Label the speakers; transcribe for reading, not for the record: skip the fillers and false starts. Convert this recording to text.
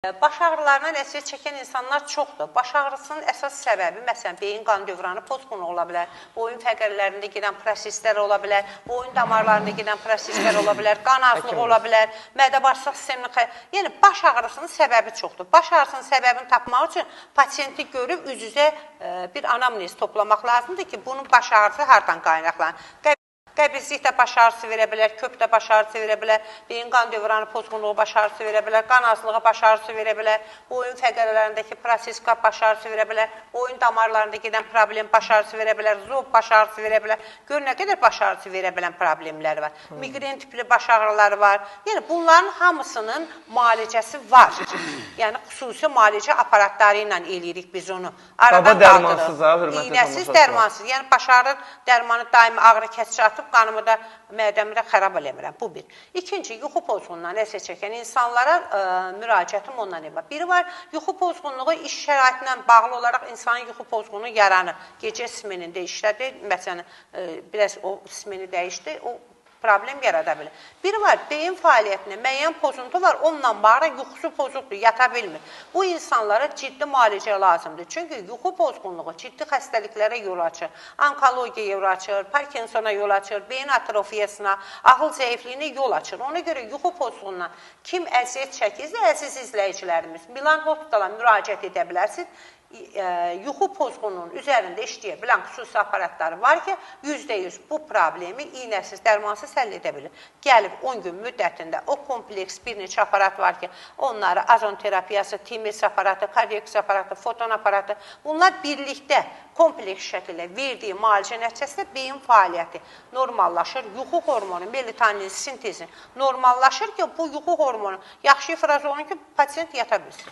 Speaker 1: Baş ağrılarından əziyyət çəkən insanlar çoxdur. Baş ağrısının əsas səbəbi, məsələn, beyin qan dövranı pozğunu ola bilər, boyun fəqərlərində gedən proseslər ola bilər, boyun damarlarında gedən proseslər ola bilər, qan azlığı ola bilər, mədə-bağırsaq sisteminin... Yəni, baş ağrısının səbəbi çoxdur. Baş ağrısının səbəbini tapmaq üçün pasiyenti görüb üz-üzə bir anamnez toplamaq lazımdır ki, bunun baş ağrısı hardan qaynaqlanır. Qəbizlik də baş ağrısı verə bilər, köp də baş ağrısı verə bilər, beyin qan dövranı pozğunluğu baş ağrısı verə bilər, qan azlığı baş ağrısı verə bilər, boyun fəqərlərindəki proses baş ağrısı verə bilər, boyun damarlarında gedən problem baş ağrısı verə bilər, zob baş ağrısı verə bilər. Gör nə qədər baş ağrısı verə bilən problemlər var. Migren tipli baş ağrıları var. Yəni, bunların hamısının müalicəsi var. Yəni, xüsusi müalicə aparatları ilə eləyirik biz onu. Aradan qaldırıq. İğnəsiz, dərmansız. Yəni, baş ağrı dərmanı daimi ağrı kəsici atıb, qanımı da, mədəmi də xərab eləmirəm. Bu bir. İkinci, yuxu pozğunluğundan əziyyət çəkən insanlara müraciətim ondan ibarət. Biri var, yuxu pozğunluğu iş şəraitindən bağlı olaraq insanın yuxu pozğunluğu yaranır. Gecə isminində işlədi, məsələn, biraz o ismini dəyişdi, o problem yarada bilir. Biri var, beyin fəaliyyətində müəyyən pozuntu var, onunla bağlı yuxusu pozukdur, yata bilmir. Bu insanlara ciddi müalicə lazımdır. Çünki yuxu pozğunluğu ciddi xəstəliklərə yol açır. Onkologiyaya yol açır, Parkinsona yol açır, beyin atrofiyasına, ağıl zəifliyinə yol açır. Ona görə yuxu pozğunluğundan kim əziyyət çəkirsə, əziz izləyicilərimiz, Milan Hospitala müraciət edə bilərsiniz. Yuxu pozğunluğunun üzərində işləyə bilən xüsusi aparatları var ki, %100 bu problemi iğnəsiz, dərmansız həll edə bilir. Gəlib 10 gün müddətində o kompleks bir neçə aparat var ki, onları azon terapiyası, TMS aparatı, kardioks aparatı, foton aparatı, bunlar birlikdə kompleks şəkildə verdiyi müalicə nəticəsində beyin fəaliyyəti normallaşır, yuxu hormonu, melatonin sintezi normallaşır ki, bu yuxu hormonu yaxşı ifraz olunur ki, pasiyent yata bilsin.